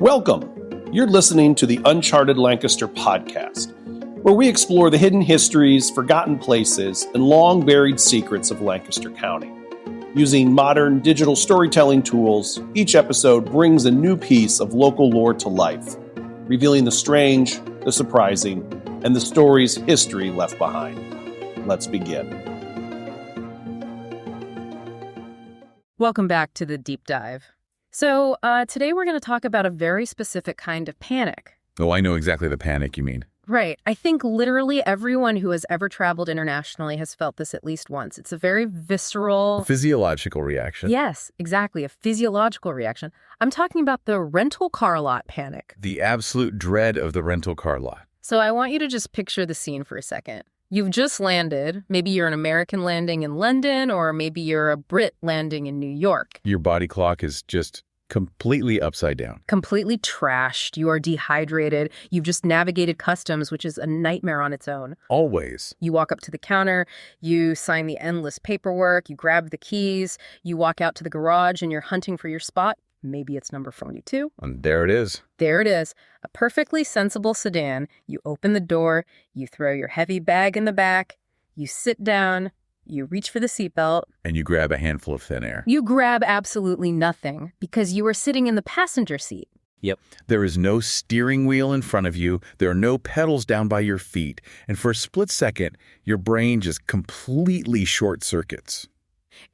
Welcome! You're listening to the Uncharted Lancaster podcast, where we explore the hidden histories, forgotten places, and long-buried secrets of Lancaster County. Using modern digital storytelling tools, each episode brings a new piece of local lore to life, revealing the strange, the surprising, and the stories history left behind. Let's begin. Welcome back to the deep dive. So today we're going to talk about a very specific kind of panic. Oh, I know exactly the panic you mean. Right. I think literally everyone who has ever traveled internationally has felt this at least once. It's a very visceral... Physiological reaction. Yes, exactly. A physiological reaction. I'm talking about the rental car lot panic. The absolute dread of the rental car lot. So I want you to just picture the scene for a second. You've just landed. Maybe you're an American landing in London, or maybe you're a Brit landing in New York. Your body clock is just completely upside down. Completely trashed. You are dehydrated. You've just navigated customs, which is a nightmare on its own. Always. You walk up to the counter, you sign the endless paperwork, you grab the keys, you walk out to the garage and you're hunting for your spot. Maybe it's number 42. And there it is. There it is. A perfectly sensible sedan. You open the door, you throw your heavy bag in the back, you sit down, you reach for the seatbelt. And you grab a handful of thin air. You grab absolutely nothing because you are sitting in the passenger seat. Yep. There is no steering wheel in front of you. There are no pedals down by your feet. And for a split second, your brain just completely short circuits.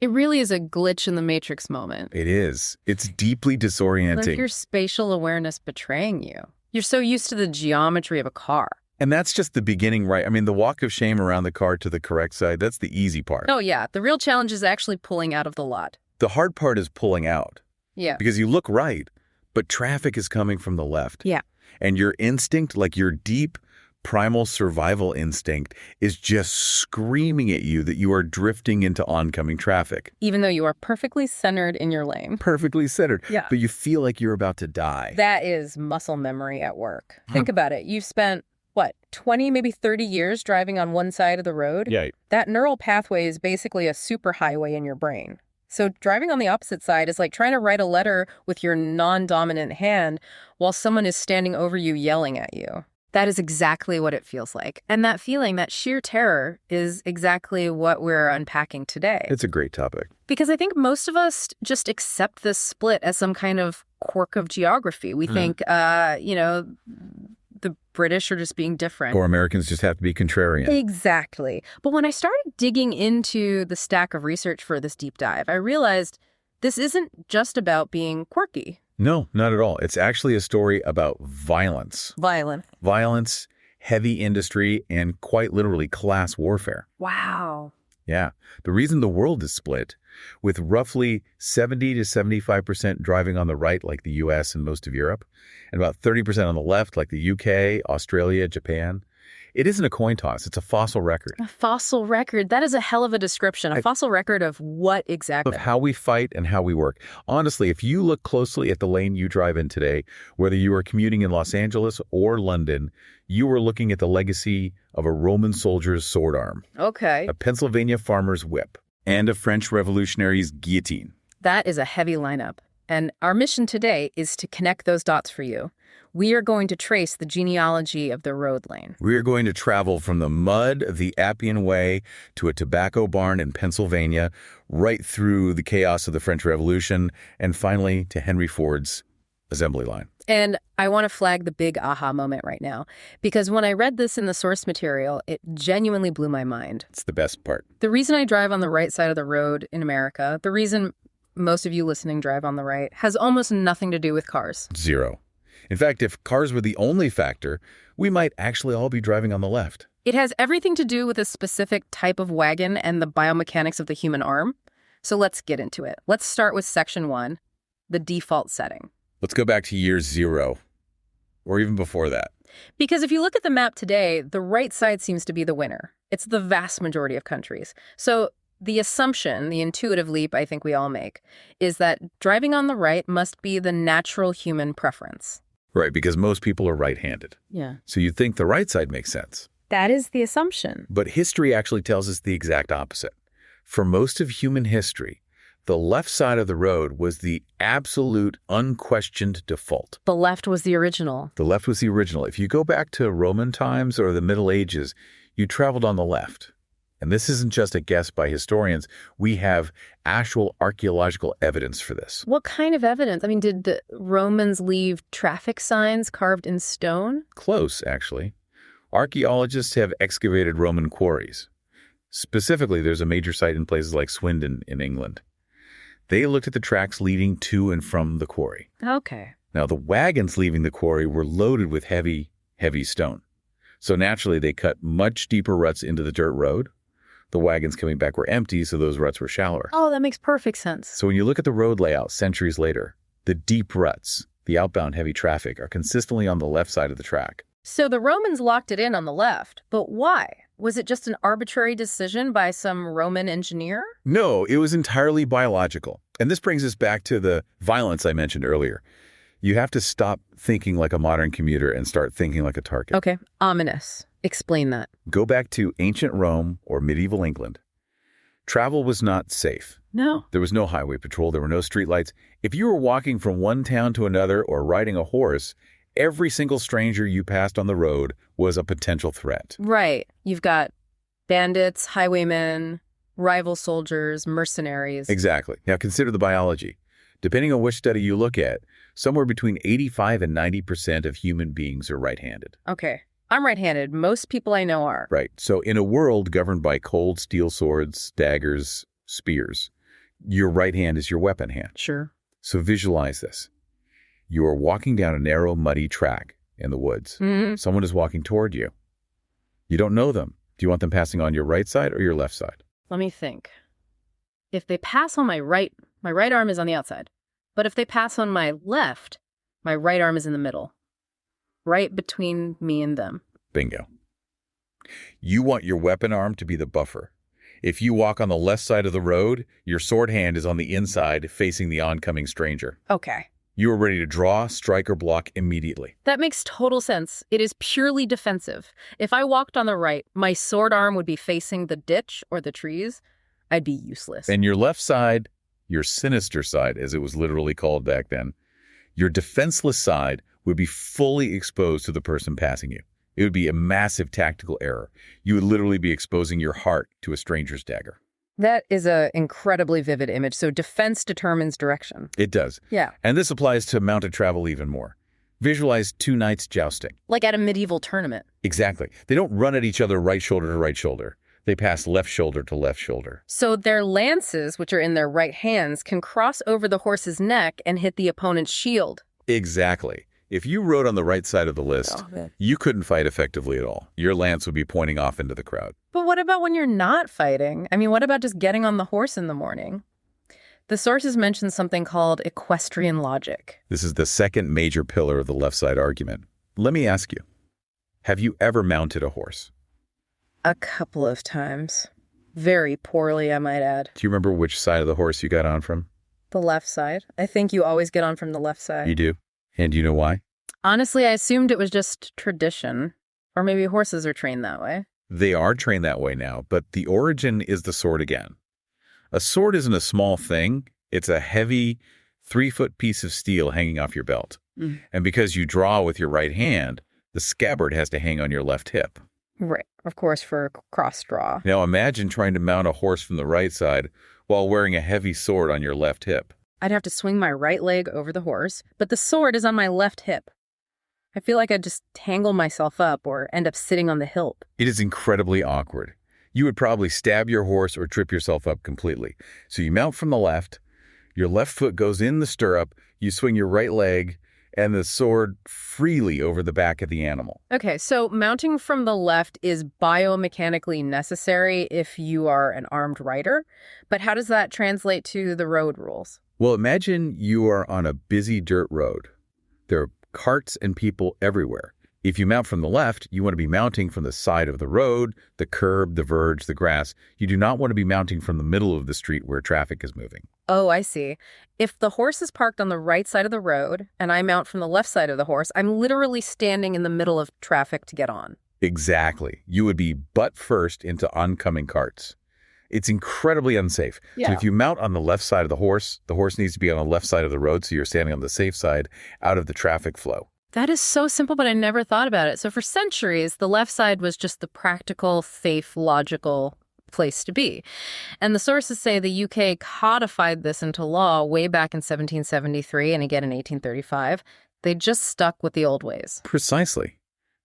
It really is a glitch in the Matrix moment. It is. It's deeply disorienting. Like your spatial awareness betraying you. You're so used to the geometry of a car. And that's just the beginning, right? I mean, the walk of shame around the car to the correct side, that's the easy part. Oh, yeah. The real challenge is actually pulling out of the lot. The hard part is pulling out. Yeah. Because you look right, but traffic is coming from the left. Yeah. And your instinct, like your deep primal survival instinct, is just screaming at you that you are drifting into oncoming traffic. Even though you are perfectly centered in your lane. Perfectly centered. Yeah. But you feel like you're about to die. That is muscle memory at work. Think about it. You've spent, 20, maybe 30 years driving on one side of the road? Yeah. That neural pathway is basically a superhighway in your brain. So driving on the opposite side is like trying to write a letter with your non-dominant hand while someone is standing over you yelling at you. That is exactly what it feels like. And that feeling, that sheer terror, is exactly what we're unpacking today. It's a great topic. Because I think most of us just accept this split as some kind of quirk of geography. We think, the British are just being different. Or Americans just have to be contrarian. Exactly. But when I started digging into the stack of research for this deep dive, I realized this isn't just about being quirky. No, not at all. It's actually a story about violence. Violence, heavy industry, and quite literally class warfare. Wow. Yeah. The reason the world is split, with roughly 70 to 75% driving on the right like the US and most of Europe, and about 30% on the left like the UK, Australia, Japan, it isn't a coin toss. It's a fossil record. A fossil record. That is a hell of a description. A fossil record of what exactly? Of how we fight and how we work. Honestly, if you look closely at the lane you drive in today, whether you are commuting in Los Angeles or London, you are looking at the legacy of a Roman soldier's sword arm. Okay. A Pennsylvania farmer's whip. And a French revolutionary's guillotine. That is a heavy lineup. And our mission today is to connect those dots for you. We are going to trace the genealogy of the road lane. We are going to travel from the mud of the Appian Way to a tobacco barn in Pennsylvania, right through the chaos of the French Revolution, and finally to Henry Ford's assembly line. And I want to flag the big aha moment right now, because when I read this in the source material, it genuinely blew my mind. It's the best part. The reason I drive on the right side of the road in America, the reason most of you listening drive on the right, has almost nothing to do with cars. Zero. In fact, if cars were the only factor, we might actually all be driving on the left. It has everything to do with a specific type of wagon and the biomechanics of the human arm. So let's get into it. Let's start with section 1, the default setting. Let's go back to year 0, or even before that. Because if you look at the map today, the right side seems to be the winner. It's the vast majority of countries. So the assumption, the intuitive leap I think we all make, is that driving on the right must be the natural human preference. Right, because most people are right-handed. Yeah. So you'd think the right side makes sense. That is the assumption. But history actually tells us the exact opposite. For most of human history, the left side of the road was the absolute unquestioned default. The left was the original. The left was the original. If you go back to Roman times or the Middle Ages, you traveled on the left. And this isn't just a guess by historians. We have actual archaeological evidence for this. What kind of evidence? I mean, did the Romans leave traffic signs carved in stone? Close, actually. Archaeologists have excavated Roman quarries. Specifically, there's a major site in places like Swindon in England. They looked at the tracks leading to and from the quarry. Okay. Now, the wagons leaving the quarry were loaded with heavy, heavy stone. So naturally, they cut much deeper ruts into the dirt road. The wagons coming back were empty, so those ruts were shallower. Oh, that makes perfect sense. So when you look at the road layout centuries later, the deep ruts, the outbound heavy traffic, are consistently on the left side of the track. So the Romans locked it in on the left, but why? Was it just an arbitrary decision by some Roman engineer? No, it was entirely biological. And this brings us back to the violence I mentioned earlier. You have to stop thinking like a modern commuter and start thinking like a target. Okay, ominous. Explain that. Go back to ancient Rome or medieval England. Travel was not safe. No. There was no highway patrol. There were no streetlights. If you were walking from one town to another or riding a horse, every single stranger you passed on the road was a potential threat. Right. You've got bandits, highwaymen, rival soldiers, mercenaries. Exactly. Now consider the biology. Depending on which study you look at, somewhere between 85 and 90% of human beings are right-handed. Okay. I'm right-handed. Most people I know are. Right. So in a world governed by cold steel swords, daggers, spears, your right hand is your weapon hand. Sure. So visualize this. You are walking down a narrow, muddy track in the woods. Mm-hmm. Someone is walking toward you. You don't know them. Do you want them passing on your right side or your left side? Let me think. If they pass on my right arm is on the outside. But if they pass on my left, my right arm is in the middle. Right between me and them. Bingo. You want your weapon arm to be the buffer. If you walk on the left side of the road, your sword hand is on the inside facing the oncoming stranger. Okay. You are ready to draw, strike, or block immediately. That makes total sense. It is purely defensive. If I walked on the right, my sword arm would be facing the ditch or the trees. I'd be useless. And your left side, your sinister side, as it was literally called back then, your defenseless side would be fully exposed to the person passing you. It would be a massive tactical error. You would literally be exposing your heart to a stranger's dagger. That is an incredibly vivid image. So defense determines direction. It does. Yeah. And this applies to mounted travel even more. Visualize two knights jousting. Like at a medieval tournament. Exactly. They don't run at each other right shoulder to right shoulder. They pass left shoulder to left shoulder. So their lances, which are in their right hands, can cross over the horse's neck and hit the opponent's shield. Exactly. If you rode on the right side of the list, you couldn't fight effectively at all. Your lance would be pointing off into the crowd. But what about when you're not fighting? I mean, what about just getting on the horse in the morning? The sources mention something called equestrian logic. This is the second major pillar of the left side argument. Let me ask you, have you ever mounted a horse? A couple of times. Very poorly, I might add. Do you remember which side of the horse you got on from? The left side. I think you always get on from the left side. You do? And do you know why? Honestly, I assumed it was just tradition. Or maybe horses are trained that way. They are trained that way now, but the origin is the sword again. A sword isn't a small thing. It's a heavy 3-foot piece of steel hanging off your belt. Mm. And because you draw with your right hand, the scabbard has to hang on your left hip. Right. Of course, for cross draw. Now imagine trying to mount a horse from the right side while wearing a heavy sword on your left hip. I'd have to swing my right leg over the horse, but the sword is on my left hip. I feel like I'd just tangle myself up or end up sitting on the hilt. It is incredibly awkward. You would probably stab your horse or trip yourself up completely. So you mount from the left, your left foot goes in the stirrup, you swing your right leg and the sword freely over the back of the animal. Okay, so mounting from the left is biomechanically necessary if you are an armed rider, but how does that translate to the road rules? Well, imagine you are on a busy dirt road. There are carts and people everywhere. If you mount from the left, you want to be mounting from the side of the road, the curb, the verge, the grass. You do not want to be mounting from the middle of the street where traffic is moving. Oh, I see. If the horse is parked on the right side of the road and I mount from the left side of the horse, I'm literally standing in the middle of traffic to get on. Exactly. You would be butt first into oncoming carts. It's incredibly unsafe. Yeah. So if you mount on the left side of the horse needs to be on the left side of the road, so you're standing on the safe side out of the traffic flow. That is so simple, but I never thought about it. So for centuries, the left side was just the practical, safe, logical place to be. And the sources say the UK codified this into law way back in 1773 and again in 1835. They just stuck with the old ways. Precisely.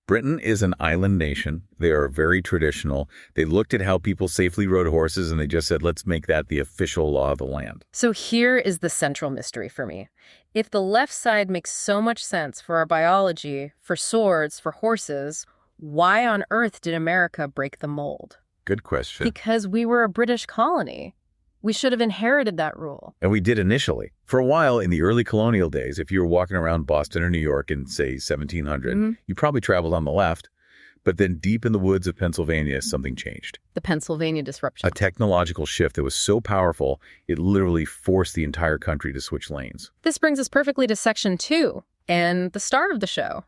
Britain is an island nation. They are very traditional. They looked at how people safely rode horses and they just said, let's make that the official law of the land. So here is the central mystery for me. If the left side makes so much sense for our biology, for swords, for horses, why on earth did America break the mold? Good question. Because we were a British colony. We should have inherited that rule. And we did initially. For a while, in the early colonial days, if you were walking around Boston or New York in, say, 1700, you probably traveled on the left. But then deep in the woods of Pennsylvania, something changed. The Pennsylvania disruption. A technological shift that was so powerful, it literally forced the entire country to switch lanes. This brings us perfectly to Section 2 and the star of the show,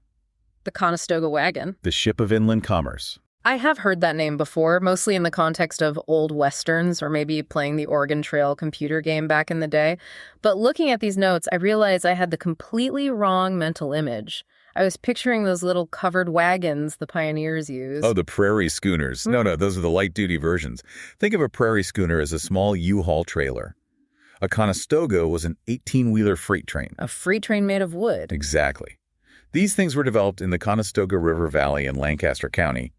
the Conestoga Wagon. The ship of inland commerce. I have heard that name before, mostly in the context of old westerns or maybe playing the Oregon Trail computer game back in the day. But looking at these notes, I realized I had the completely wrong mental image. I was picturing those little covered wagons the pioneers used. Oh, the prairie schooners. No, those are the light-duty versions. Think of a prairie schooner as a small U-Haul trailer. A Conestoga was an 18-wheeler freight train. A freight train made of wood. Exactly. These things were developed in the Conestoga River Valley in Lancaster County,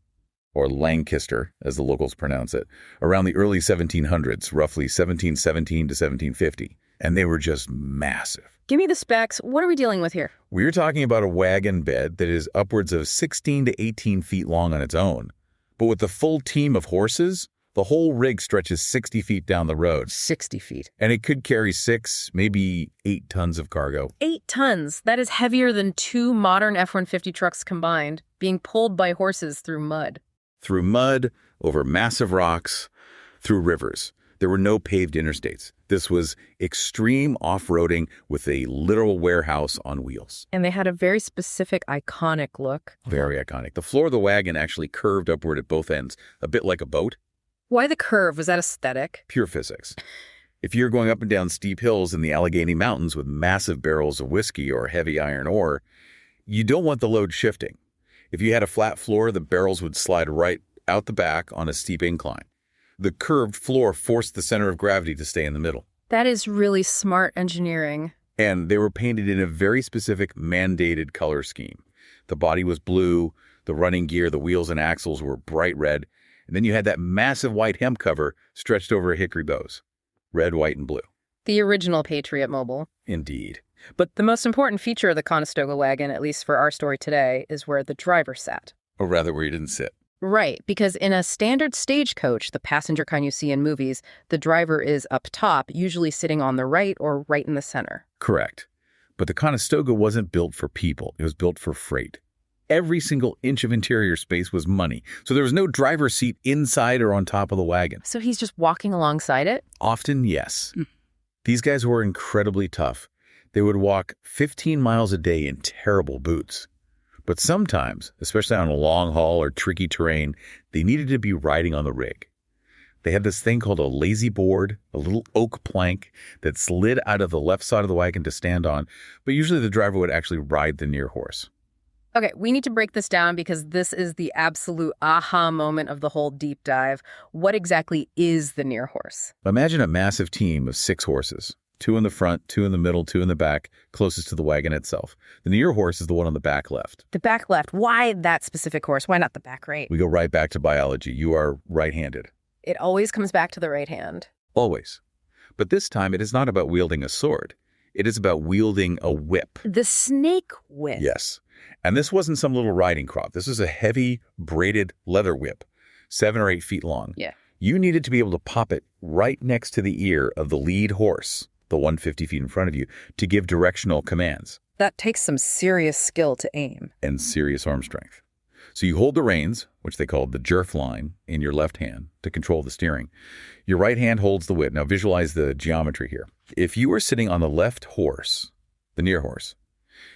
or Lancaster, as the locals pronounce it, around the early 1700s, roughly 1717 to 1750. And they were just massive. Give me the specs. What are we dealing with here? We're talking about a wagon bed that is upwards of 16 to 18 feet long on its own. But with the full team of horses, the whole rig stretches 60 feet down the road. 60 feet. And it could carry 6, maybe 8 tons of cargo. 8 tons. That is heavier than 2 modern F-150 trucks combined, being pulled by horses through mud. Through mud, over massive rocks, through rivers. There were no paved interstates. This was extreme off-roading with a literal warehouse on wheels. And they had a very specific, iconic look. Very iconic. The floor of the wagon actually curved upward at both ends, a bit like a boat. Why the curve? Was that aesthetic? Pure physics. If you're going up and down steep hills in the Allegheny Mountains with massive barrels of whiskey or heavy iron ore, you don't want the load shifting. If you had a flat floor, the barrels would slide right out the back on a steep incline. The curved floor forced the center of gravity to stay in the middle. That is really smart engineering. And they were painted in a very specific mandated color scheme. The body was blue, the running gear, the wheels and axles were bright red, and then you had that massive white hemp cover stretched over hickory bows. Red, white, and blue. The original Patriot Mobile. Indeed. But the most important feature of the Conestoga Wagon, at least for our story today, is where the driver sat. Or rather, where you didn't sit. Right, because in a standard stagecoach, the passenger kind you see in movies, the driver is up top, usually sitting on the right or right in the center. Correct. But the Conestoga wasn't built for people. It was built for freight. Every single inch of interior space was money. So there was no driver's seat inside or on top of the wagon. So he's just walking alongside it? Often, yes. These guys were incredibly tough. They would walk 15 miles a day in terrible boots. But sometimes, especially on a long haul or tricky terrain, they needed to be riding on the rig. They had this thing called a lazy board, a little oak plank that slid out of the left side of the wagon to stand on, but usually the driver would actually ride the near horse. Okay, we need to break this down because this is the absolute aha moment of the whole deep dive. What exactly is the near horse? Imagine a massive team of 6 horses. 2 in the front, 2 in the middle, 2 in the back, closest to the wagon itself. The near horse is the one on the back left. The back left. Why that specific horse? Why not the back right? We go right back to biology. You are right-handed. It always comes back to the right hand. Always. But this time, it is not about wielding a sword. It is about wielding a whip. The snake whip. Yes. And this wasn't some little riding crop. This is a heavy, braided leather whip, 7 or 8 feet long. Yeah. You needed to be able to pop it right next to the ear of the lead horse, the 150 feet in front of you, to give directional commands. That takes some serious skill to aim. And serious arm strength. So you hold the reins, which they called the jerf line, in your left hand to control the steering. Your right hand holds the whip. Now visualize the geometry here. If you are sitting on the left horse, the near horse,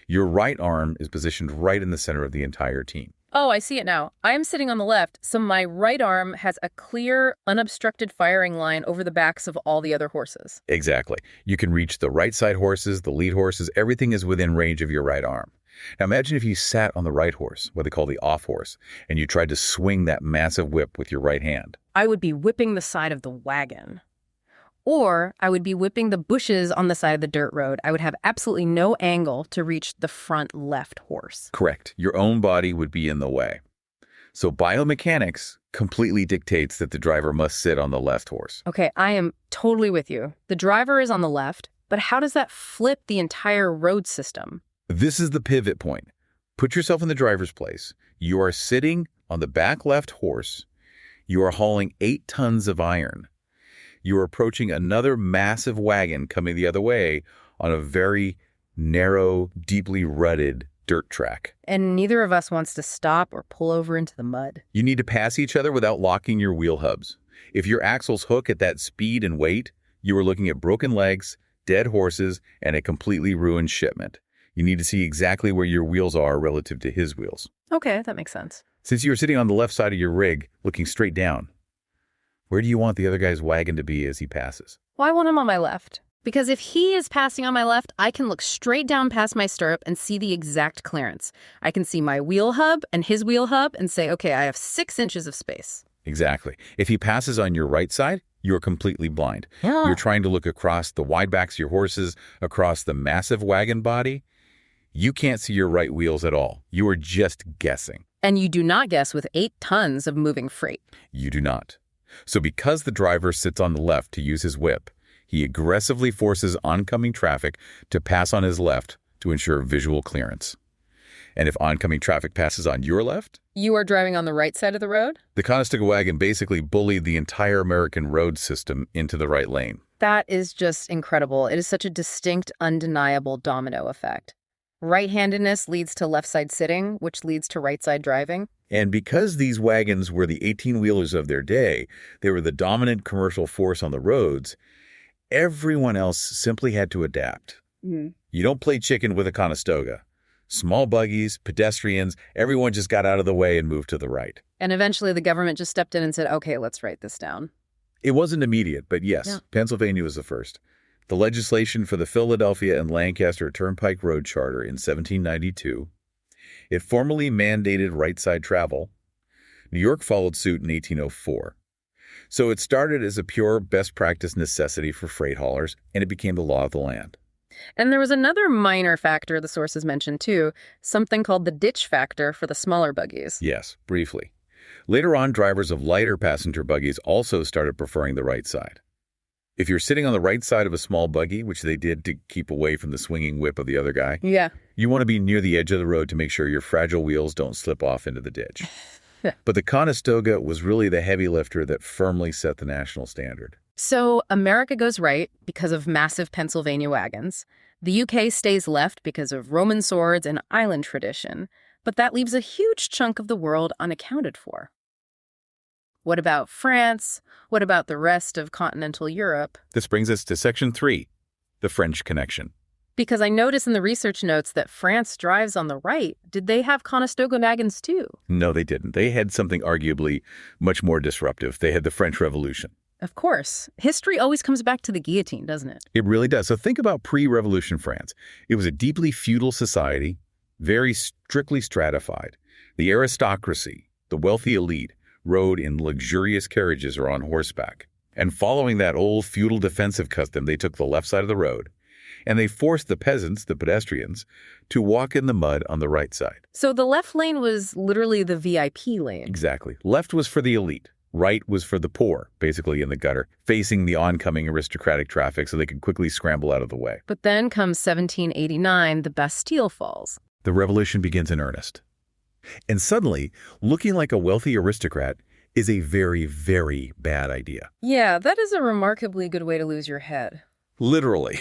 your right arm is positioned right in the center of the entire team. Oh, I see it now. I am sitting on the left, so my right arm has a clear, unobstructed firing line over the backs of all the other horses. Exactly. You can reach the right side horses, the lead horses, everything is within range of your right arm. Now imagine if you sat on the right horse, what they call the off horse, and you tried to swing that massive whip with your right hand. I would be whipping the side of the wagon. Or I would be whipping the bushes on the side of the dirt road. I would have absolutely no angle to reach the front left horse. Correct. Your own body would be in the way. So biomechanics completely dictates that the driver must sit on the left horse. Okay, I am totally with you. The driver is on the left, but how does that flip the entire road system? This is the pivot point. Put yourself in the driver's place. You are sitting on the back left horse. You are hauling 8 tons of iron. You are approaching another massive wagon coming the other way on a very narrow, deeply rutted dirt track. And neither of us wants to stop or pull over into the mud. You need to pass each other without locking your wheel hubs. If your axles hook at that speed and weight, you are looking at broken legs, dead horses, and a completely ruined shipment. You need to see exactly where your wheels are relative to his wheels. Okay, that makes sense. Since you are sitting on the left side of your rig, looking straight down, where do you want the other guy's wagon to be as he passes? Well, I want him on my left. Because if he is passing on my left, I can look straight down past my stirrup and see the exact clearance. I can see my wheel hub and his wheel hub and say, okay, I have 6 inches of space. Exactly. If he passes on your right side, you're completely blind. Yeah. You're trying to look across the wide backs of your horses, across the massive wagon body. You can't see your right wheels at all. You are just guessing. And you do not guess with 8 tons of moving freight. You do not. So because the driver sits on the left to use his whip, he aggressively forces oncoming traffic to pass on his left to ensure visual clearance. And if oncoming traffic passes on your left, You are driving on the right side of the road? the Conestoga Wagon basically bullied the entire American road system into the right lane. That is just incredible. It is such a distinct, undeniable domino effect. Right-handedness leads to left side sitting, which leads to right side driving. And because these wagons were the 18-wheelers of their day, they were the dominant commercial force on the roads, everyone else simply had to adapt. Mm. You don't play chicken with a Conestoga. Small buggies, pedestrians, everyone just got out of the way and moved to the right. And eventually the government just stepped in and said, okay, let's write this down. It wasn't immediate, but yes, Yeah. Pennsylvania was the first. The legislation for the Philadelphia and Lancaster Turnpike Road Charter in 1792. It formally mandated right-side travel. New York followed suit in 1804. So it started as a pure best practice necessity for freight haulers, and it became the law of the land. And there was another minor factor the sources mentioned too, something called the ditch factor for the smaller buggies. Yes, briefly. Later on, drivers of lighter passenger buggies also started preferring the right side. If you're sitting on the right side of a small buggy, which they did to keep away from the swinging whip of the other guy, Yeah. you want to be near the edge of the road to make sure your fragile wheels don't slip off into the ditch. But the Conestoga was really the heavy lifter that firmly set the national standard. So America goes right because of massive Pennsylvania wagons. The UK stays left because of Roman swords and island tradition. But that leaves a huge chunk of the world unaccounted for. What about France? What about the rest of continental Europe? This brings us to Section 3, the French connection. Because I noticed in the research notes that France drives on the right. Did they have Conestoga wagons too? No, they didn't. They had something arguably much more disruptive. They had the French Revolution. Of course. History always comes back to the guillotine, doesn't it? It really does. So think about pre-revolution France. It was a deeply feudal society, very strictly stratified. The aristocracy, the wealthy elite, rode in luxurious carriages or on horseback. And following that old feudal defensive custom, they took the left side of the road, and they forced the peasants, the pedestrians, to walk in the mud on the right side. So the left lane was literally the VIP lane. Exactly. Left was for the elite. Right was for the poor, basically in the gutter, facing the oncoming aristocratic traffic so they could quickly scramble out of the way. But then comes 1789, the Bastille falls. The revolution begins in earnest. And suddenly, looking like a wealthy aristocrat is a very, very bad idea. Yeah, that is a remarkably good way to lose your head. Literally.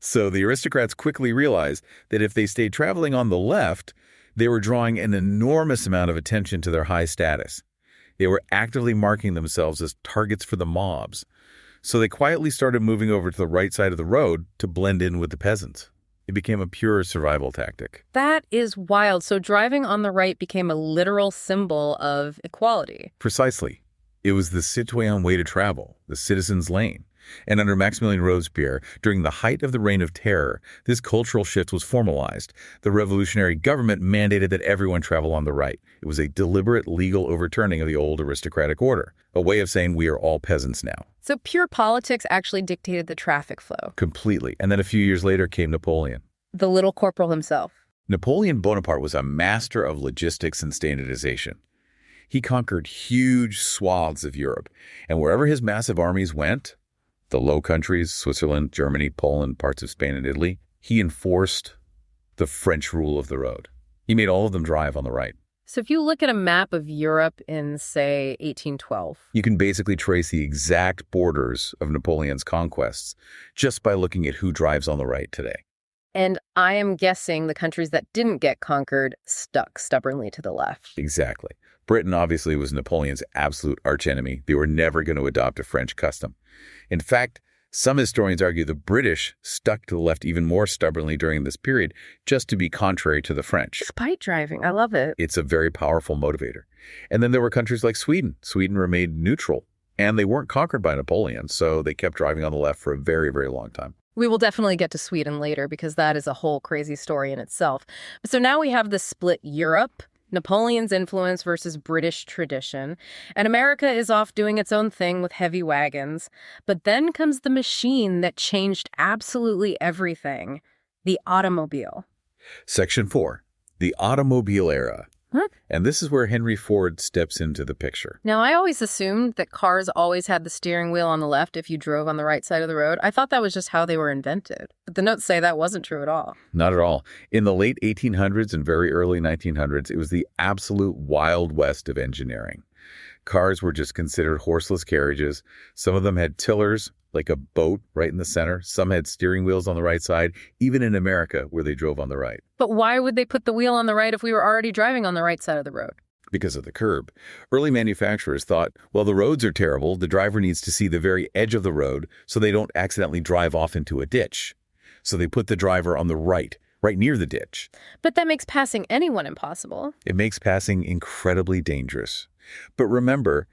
So the aristocrats quickly realized that if they stayed traveling on the left, they were drawing an enormous amount of attention to their high status. They were actively marking themselves as targets for the mobs. So they quietly started moving over to the right side of the road to blend in with the peasants. It became a pure survival tactic. That is wild. So driving on the right became a literal symbol of equality. Precisely. It was the citoyen way to travel, the citizen's lane. And under Maximilien Robespierre, during the height of the Reign of Terror, this cultural shift was formalized. The revolutionary government mandated that everyone travel on the right. It was a deliberate legal overturning of the old aristocratic order, a way of saying we are all peasants now. So pure politics actually dictated the traffic flow. Completely. And then a few years later came Napoleon. The little corporal himself. Napoleon Bonaparte was a master of logistics and standardization. He conquered huge swaths of Europe, and wherever his massive armies went, the Low Countries, Switzerland, Germany, Poland, parts of Spain and Italy, he enforced the French rule of the road. He made all of them drive on the right. So if you look at a map of Europe in, say, 1812, You can basically trace the exact borders of Napoleon's conquests just by looking at who drives on the right today. and I am guessing the countries that didn't get conquered stuck stubbornly to the left. Exactly. Britain obviously was Napoleon's absolute archenemy. They were never going to adopt a French custom. In fact, some historians argue the British stuck to the left even more stubbornly during this period just to be contrary to the French. Spite driving, I love it. It's a very powerful motivator. And then there were countries like Sweden. Sweden remained neutral, and they weren't conquered by Napoleon, so they kept driving on the left for a very, very long time. We will definitely get to Sweden later because that is a whole crazy story in itself. So now we have the split Europe, Napoleon's influence versus British tradition, and America is off doing its own thing with heavy wagons. But then comes the machine that changed absolutely everything, the automobile. Section 4, the automobile era. Huh? And this is where Henry Ford steps into the picture. Now, I always assumed that cars always had the steering wheel on the left if you drove on the right side of the road. I thought that was just how they were invented. But the notes say that wasn't true at all. Not at all. In the late 1800s and very early 1900s, it was the absolute wild west of engineering. Cars were just considered horseless carriages. Some of them had tillers, like a boat, right in the center. Some had steering wheels on the right side, even in America, where they drove on the right. But why would they put the wheel on the right if we were already driving on the right side of the road? Because of the curb. Early manufacturers thought, well, the roads are terrible. The driver needs to see the very edge of the road so they don't accidentally drive off into a ditch. So they put the driver on the right near the ditch. But that makes passing anyone impossible. It makes passing incredibly dangerous. But remember,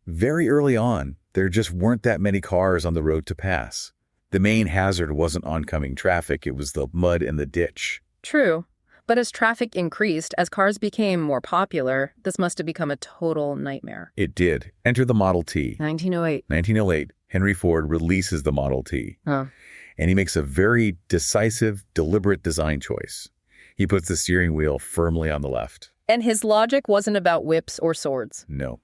very early on, there just weren't that many cars on the road to pass. The main hazard wasn't oncoming traffic, it was the mud in the ditch. True. But as traffic increased, as cars became more popular, this must have become a total nightmare. It did. Enter the Model T. 1908. 1908, Henry Ford releases the Model T. Huh. And he makes a very decisive, deliberate design choice. He puts the steering wheel firmly on the left. And his logic wasn't about whips or swords. No.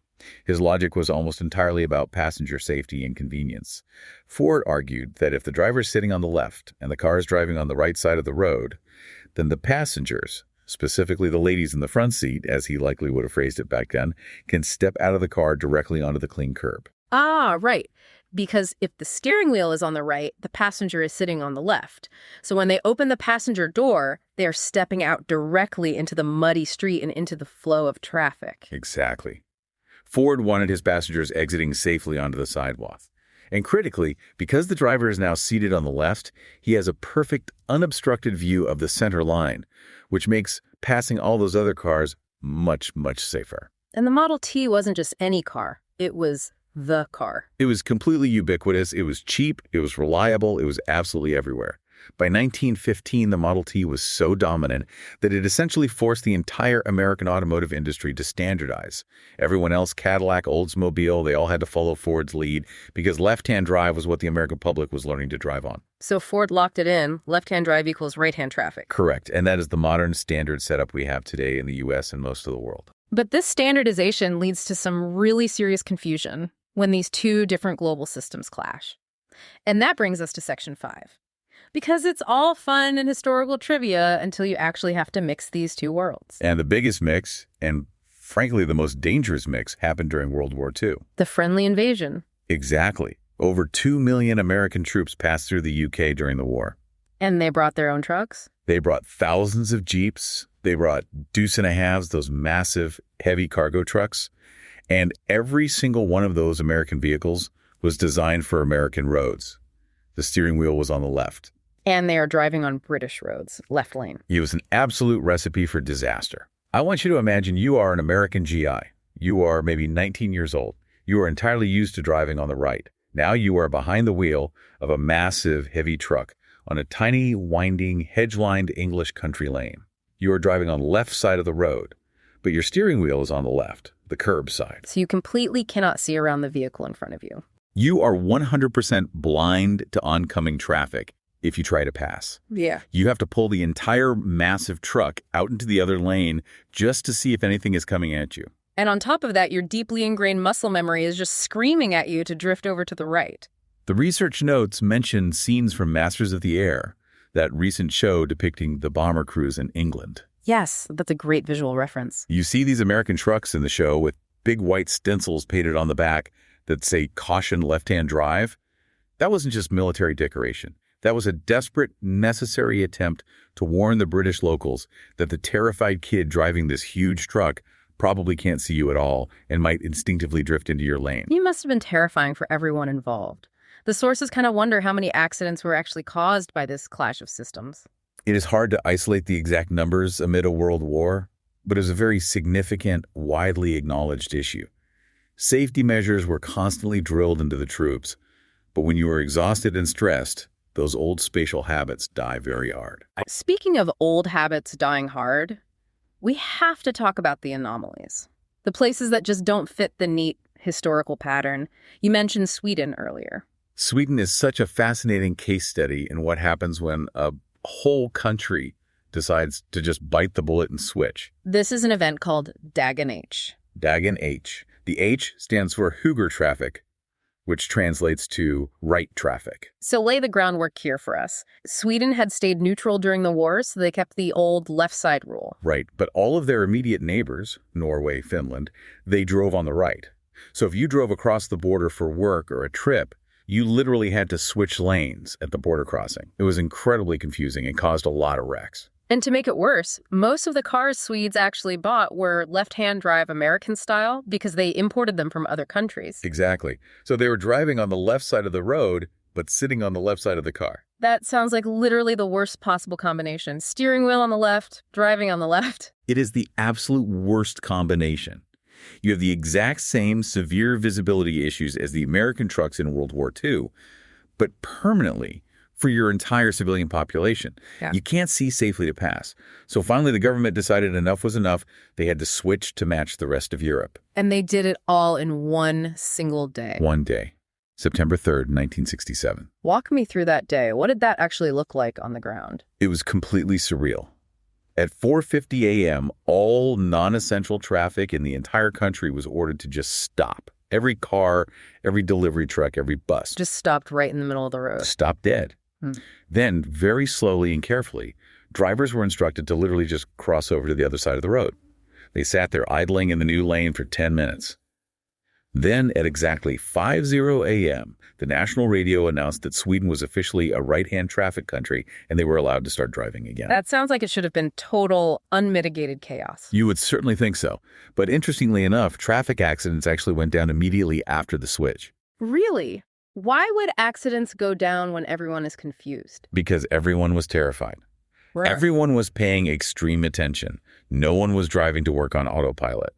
His logic was almost entirely about passenger safety and convenience. Ford argued that if the driver's sitting on the left and the car is driving on the right side of the road, then the passengers, specifically the ladies in the front seat, as he likely would have phrased it back then, can step out of the car directly onto the clean curb. Ah, right. Because if the steering wheel is on the right, the passenger is sitting on the left. So when they open the passenger door, they are stepping out directly into the muddy street and into the flow of traffic. Exactly. Ford wanted his passengers exiting safely onto the sidewalk. And critically, because the driver is now seated on the left, he has a perfect, unobstructed view of the center line, which makes passing all those other cars much, much safer. And the Model T wasn't just any car. It was the car. It was completely ubiquitous, it was cheap, it was reliable, it was absolutely everywhere. By 1915, the Model T was so dominant that it essentially forced the entire American automotive industry to standardize. Everyone else, Cadillac, Oldsmobile, they all had to follow Ford's lead because left-hand drive was what the American public was learning to drive on. So Ford locked it in. Left-hand drive equals right-hand traffic. Correct, and that is the modern standard setup we have today in the U.S. and most of the world. But this standardization leads to some really serious confusion when these two different global systems clash. And that brings us to Section 5. Because it's all fun and historical trivia until you actually have to mix these two worlds. And the biggest mix, and frankly the most dangerous mix, happened during World War II. The friendly invasion. Exactly. Over 2 million American troops passed through the UK during the war. And they brought their own trucks? They brought thousands of Jeeps. They brought deuce and a halves, those massive, heavy cargo trucks. And every single one of those American vehicles was designed for American roads. The steering wheel was on the left. And they are driving on British roads, left lane. It was an absolute recipe for disaster. I want you to imagine you are an American GI. You are maybe 19 years old. You are entirely used to driving on the right. Now you are behind the wheel of a massive, heavy truck on a tiny, winding, hedge-lined English country lane. You are driving on the left side of the road, but your steering wheel is on the left, the curb side. So you completely cannot see around the vehicle in front of you. You are 100% blind to oncoming traffic if you try to pass. Yeah. You have to pull the entire massive truck out into the other lane just to see if anything is coming at you. And on top of that, your deeply ingrained muscle memory is just screaming at you to drift over to the right. The research notes mention scenes from Masters of the Air, that recent show depicting the bomber crews in England. Yes, that's a great visual reference. You see these American trucks in the show with big white stencils painted on the back that say "Caution Left-Hand Drive." That wasn't just military decoration. That was a desperate, necessary attempt to warn the British locals that the terrified kid driving this huge truck probably can't see you at all and might instinctively drift into your lane. You must have been terrifying for everyone involved. The sources kind of wonder how many accidents were actually caused by this clash of systems. It is hard to isolate the exact numbers amid a world war, but it was a very significant, widely acknowledged issue. Safety measures were constantly drilled into the troops, but when you are exhausted and stressed, those old spatial habits die very hard. Speaking of old habits dying hard, we have to talk about the anomalies. The places that just don't fit the neat historical pattern. You mentioned Sweden earlier. Sweden is such a fascinating case study in what happens when a whole country decides to just bite the bullet and switch. This is an event called Dagen H. Dagen H. The H stands for Höger traffic, which translates to right traffic. So lay the groundwork here for us. Sweden had stayed neutral during the war, so they kept the old left side rule. Right, but all of their immediate neighbors, Norway, Finland, they drove on the right. So if you drove across the border for work or a trip, you literally had to switch lanes at the border crossing. It was incredibly confusing and caused a lot of wrecks. And to make it worse, most of the cars Swedes actually bought were left-hand drive American style because they imported them from other countries. Exactly. So they were driving on the left side of the road, but sitting on the left side of the car. That sounds like literally the worst possible combination. Steering wheel on the left, driving on the left. It is the absolute worst combination. You have the exact same severe visibility issues as the American trucks in World War II, but permanently for your entire civilian population. Yeah. You can't see safely to pass. So finally, the government decided enough was enough. They had to switch to match the rest of Europe. And they did it all in one single day. One day, September 3rd, 1967. Walk me through that day. What did that actually look like on the ground? It was completely surreal. At 4:50 a.m., all non-essential traffic in the entire country was ordered to just stop. Every car, every delivery truck, every bus. Just stopped right in the middle of the road. Stop dead. Then, very slowly and carefully, drivers were instructed to literally just cross over to the other side of the road. They sat there idling in the new lane for 10 minutes. Then, at exactly 5:00 a.m., the national radio announced that Sweden was officially a right-hand traffic country and they were allowed to start driving again. That sounds like it should have been total, unmitigated chaos. You would certainly think so. But interestingly enough, traffic accidents actually went down immediately after the switch. Really? Why would accidents go down when everyone is confused? Because everyone was terrified. Right. Everyone was paying extreme attention. No one was driving to work on autopilot.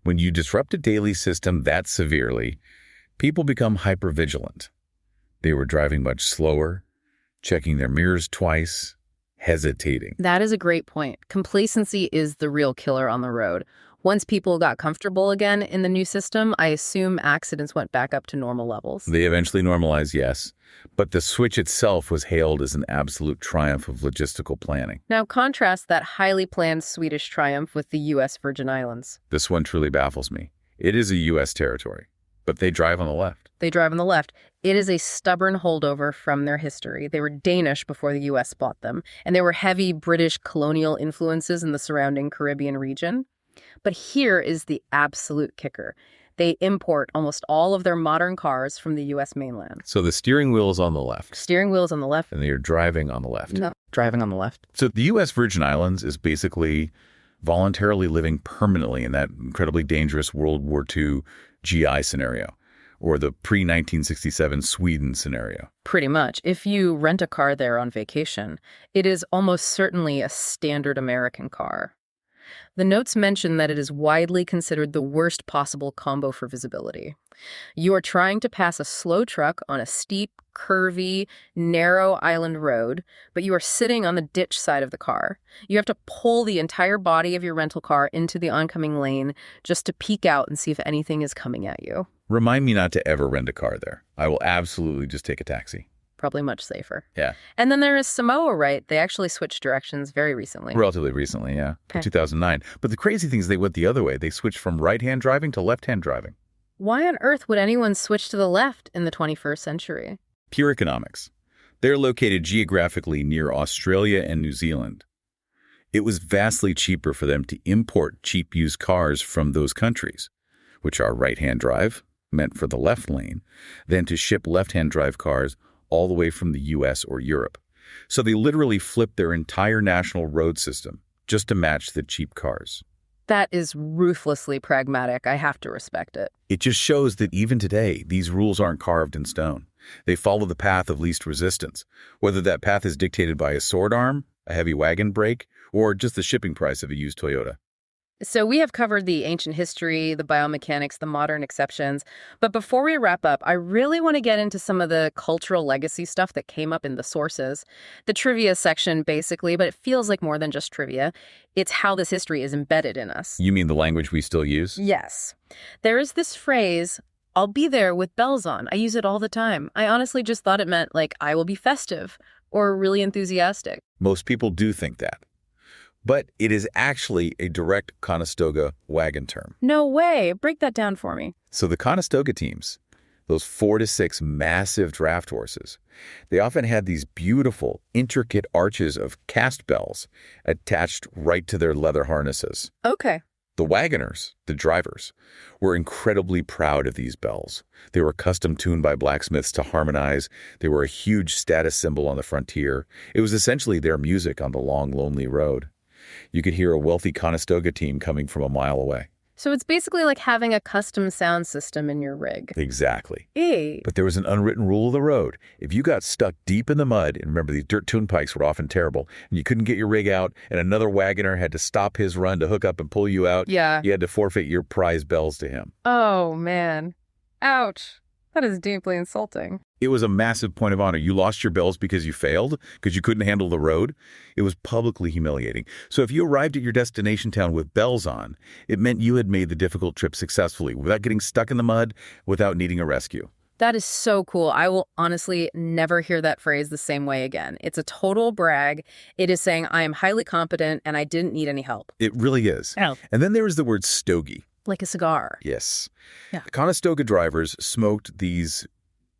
When you disrupt a daily system that severely, people become hypervigilant. They were driving much slower, checking their mirrors twice, hesitating. That is a great point. Complacency is the real killer on the road. Once people got comfortable again in the new system, I assume accidents went back up to normal levels. They eventually normalized, yes, but the switch itself was hailed as an absolute triumph of logistical planning. Now contrast that highly planned Swedish triumph with the U.S. Virgin Islands. This one truly baffles me. It is a U.S. territory, but they drive on the left. They drive on the left. It is a stubborn holdover from their history. They were Danish before the U.S. bought them, and there were heavy British colonial influences in the surrounding Caribbean region. But here is the absolute kicker. They import almost all of their modern cars from the U.S. mainland. So the steering wheel is on the left. Steering wheel's on the left. And you're driving on the left. No, driving on the left. So the U.S. Virgin Islands is basically voluntarily living permanently in that incredibly dangerous World War II GI scenario, or the pre-1967 Sweden scenario. Pretty much. If you rent a car there on vacation, it is almost certainly a standard American car. The notes mention that it is widely considered the worst possible combo for visibility. You are trying to pass a slow truck on a steep, curvy, narrow island road, but you are sitting on the ditch side of the car. You have to pull the entire body of your rental car into the oncoming lane just to peek out and see if anything is coming at you. Remind me not to ever rent a car there. I will absolutely just take a taxi. Probably much safer. Yeah. And then there is Samoa, right? They actually switched directions very recently. Relatively recently, yeah. Okay. 2009. But the crazy thing is they went the other way. They switched from right-hand driving to left-hand driving. Why on earth would anyone switch to the left in the 21st century? Pure economics. They're located geographically near Australia and New Zealand. It was vastly cheaper for them to import cheap used cars from those countries, which are right-hand drive, meant for the left lane, than to ship left-hand drive cars all the way from the U.S. or Europe. So they literally flipped their entire national road system just to match the cheap cars. That is ruthlessly pragmatic. I have to respect it. It just shows that even today, these rules aren't carved in stone. They follow the path of least resistance, whether that path is dictated by a sword arm, a heavy wagon brake, or just the shipping price of a used Toyota. So we have covered the ancient history, the biomechanics, the modern exceptions. But before we wrap up, I really want to get into some of the cultural legacy stuff that came up in the sources. The trivia section, basically, but it feels like more than just trivia. It's how this history is embedded in us. You mean the language we still use? Yes. There is this phrase, "I'll be there with bells on." I use it all the time. I honestly just thought it meant, like, I will be festive or really enthusiastic. Most people do think that. But it is actually a direct Conestoga Wagon term. No way. Break that down for me. So the Conestoga teams, those 4 to 6 massive draft horses, they often had these beautiful, intricate arches of cast bells attached right to their leather harnesses. Okay. The wagoners, the drivers, were incredibly proud of these bells. They were custom tuned by blacksmiths to harmonize. They were a huge status symbol on the frontier. It was essentially their music on the long, lonely road. You could hear a wealthy Conestoga team coming from a mile away. So it's basically like having a custom sound system in your rig. Exactly. Eee. But there was an unwritten rule of the road. If you got stuck deep in the mud, and remember these dirt turnpikes were often terrible, and you couldn't get your rig out, and another wagoner had to stop his run to hook up and pull you out, Yeah. you had to forfeit your prize bells to him. Oh, man. Ouch. That is deeply insulting. It was a massive point of honor. You lost your bells because you failed, because you couldn't handle the road. It was publicly humiliating. So if you arrived at your destination town with bells on, it meant you had made the difficult trip successfully, without getting stuck in the mud, without needing a rescue. That is so cool. I will honestly never hear that phrase the same way again. It's a total brag. It is saying I am highly competent and I didn't need any help. It really is. Oh. And then there is the word stogie. Like a cigar. Yes. Yeah. The Conestoga drivers smoked these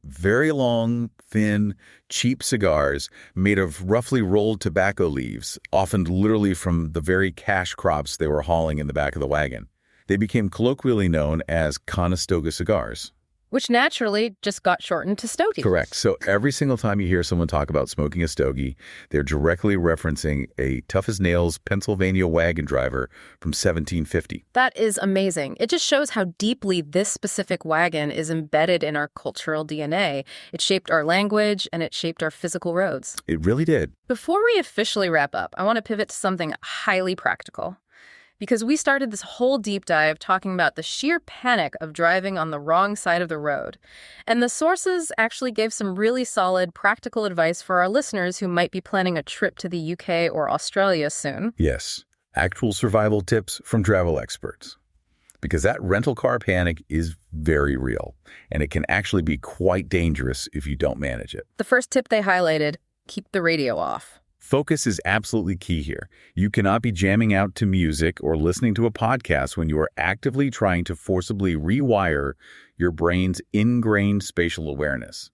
very long, thin, cheap cigars made of roughly rolled tobacco leaves, often literally from the very cash crops they were hauling in the back of the wagon. They became colloquially known as Conestoga cigars. Which naturally just got shortened to stogie. Correct. So every single time you hear someone talk about smoking a stogie, they're directly referencing a tough-as-nails Pennsylvania wagon driver from 1750. That is amazing. It just shows how deeply this specific wagon is embedded in our cultural DNA. It shaped our language and it shaped our physical roads. It really did. Before we officially wrap up, I want to pivot to something highly practical. Because we started this whole deep dive talking about the sheer panic of driving on the wrong side of the road. And the sources actually gave some really solid practical advice for our listeners who might be planning a trip to the UK or Australia soon. Yes, actual survival tips from travel experts. Because that rental car panic is very real, and it can actually be quite dangerous if you don't manage it. The first tip they highlighted, keep the radio off. Focus is absolutely key here. You cannot be jamming out to music or listening to a podcast when you are actively trying to forcibly rewire your brain's ingrained spatial awareness.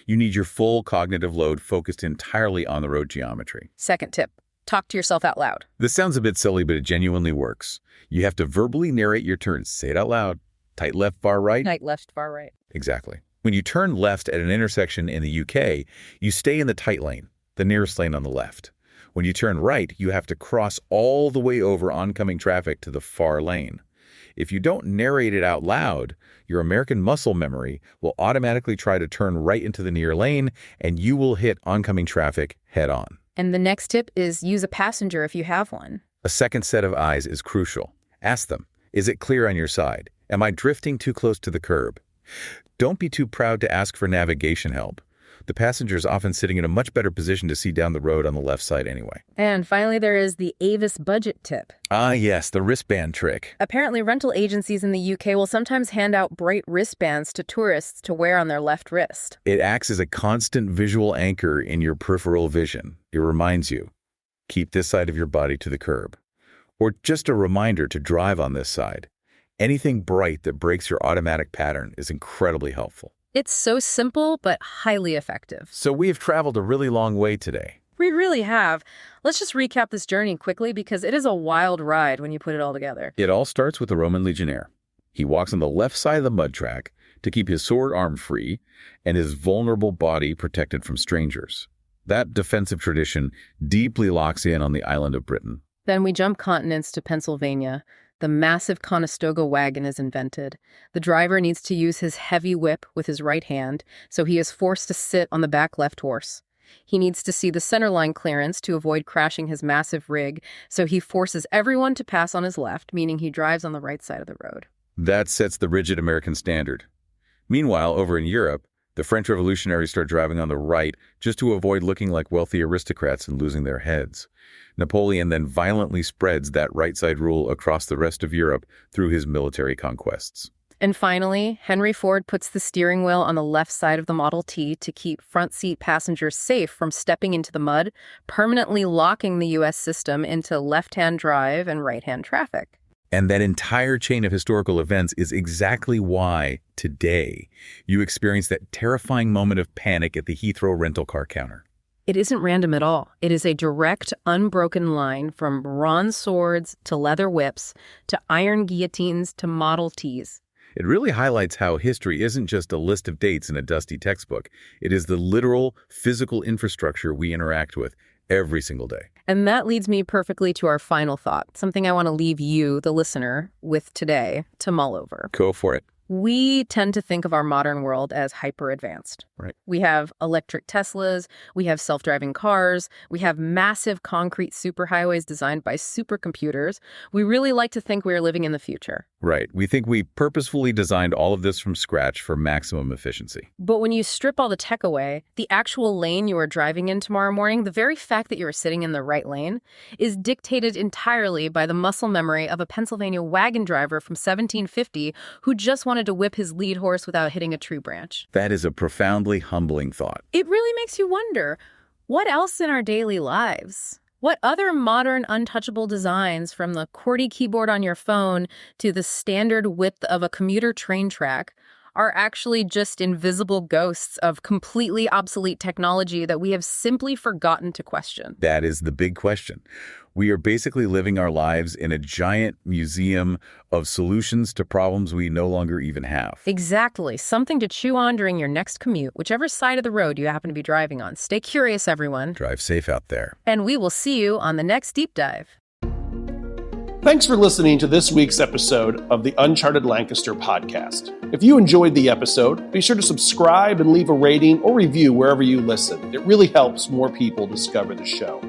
You need your full cognitive load focused entirely on the road geometry. Second tip, talk to yourself out loud. This sounds a bit silly, but it genuinely works. You have to verbally narrate your turns. Say it out loud. Tight left, far right. Right, left, far right. Exactly. When you turn left at an intersection in the UK, you stay in the tight lane, the nearest lane on the left. When you turn right, you have to cross all the way over oncoming traffic to the far lane. If you don't narrate it out loud, your American muscle memory will automatically try to turn right into the near lane, and you will hit oncoming traffic head on. And the next tip is use a passenger if you have one. A second set of eyes is crucial. Ask them, is it clear on your side? Am I drifting too close to the curb? Don't be too proud to ask for navigation help. The passenger is often sitting in a much better position to see down the road on the left side anyway. And finally, there is the Avis budget tip. Ah, yes, the wristband trick. Apparently, rental agencies in the UK will sometimes hand out bright wristbands to tourists to wear on their left wrist. It acts as a constant visual anchor in your peripheral vision. It reminds you, keep this side of your body to the curb. Or just a reminder to drive on this side. Anything bright that breaks your automatic pattern is incredibly helpful. It's so simple, but highly effective. So we have traveled a really long way today. We really have. Let's just recap this journey quickly because it is a wild ride when you put it all together. It all starts with the Roman legionnaire. He walks on the left side of the mud track to keep his sword arm free and his vulnerable body protected from strangers. That defensive tradition deeply locks in on the island of Britain. Then we jump continents to Pennsylvania. The massive Conestoga Wagon is invented. The driver needs to use his heavy whip with his right hand, so he is forced to sit on the back left horse. He needs to see the centerline clearance to avoid crashing his massive rig, so he forces everyone to pass on his left, meaning he drives on the right side of the road. That sets the rigid American standard. Meanwhile, over in Europe, the French revolutionaries start driving on the right just to avoid looking like wealthy aristocrats and losing their heads. Napoleon then violently spreads that right-side rule across the rest of Europe through his military conquests. And finally, Henry Ford puts the steering wheel on the left side of the Model T to keep front seat passengers safe from stepping into the mud, permanently locking the U.S. system into left-hand drive and right-hand traffic. And that entire chain of historical events is exactly why, today, you experience that terrifying moment of panic at the Heathrow rental car counter. It isn't random at all. It is a direct, unbroken line from bronze swords to leather whips to iron guillotines to Model Ts. It really highlights how history isn't just a list of dates in a dusty textbook. It is the literal, physical infrastructure we interact with every single day. And that leads me perfectly to our final thought, something I want to leave you, the listener, with today to mull over. Go for it. We tend to think of our modern world as hyper-advanced. Right. We have electric Teslas, we have self-driving cars, we have massive concrete superhighways designed by supercomputers. We really like to think we are living in the future. Right. We think we purposefully designed all of this from scratch for maximum efficiency. But when you strip all the tech away, the actual lane you are driving in tomorrow morning, the very fact that you are sitting in the right lane, is dictated entirely by the muscle memory of a Pennsylvania wagon driver from 1750 who just wanted to whip his lead horse without hitting a tree branch. That is a profoundly humbling thought. It really makes you wonder, what else in our daily lives? What other modern untouchable designs, from the QWERTY keyboard on your phone to the standard width of a commuter train track, are actually just invisible ghosts of completely obsolete technology that we have simply forgotten to question? That is the big question. We are basically living our lives in a giant museum of solutions to problems we no longer even have. Exactly. Something to chew on during your next commute, whichever side of the road you happen to be driving on. Stay curious, everyone. Drive safe out there. And we will see you on the next Deep Dive. Thanks for listening to this week's episode of the Uncharted Lancaster podcast. If you enjoyed the episode, be sure to subscribe and leave a rating or review wherever you listen. It really helps more people discover the show.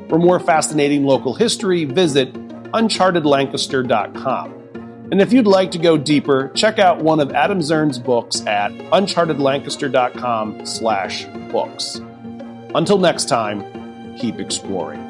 For more fascinating local history, visit unchartedlancaster.com. And if you'd like to go deeper, check out one of Adam Zern's books at unchartedlancaster.com/books. Until next time, keep exploring.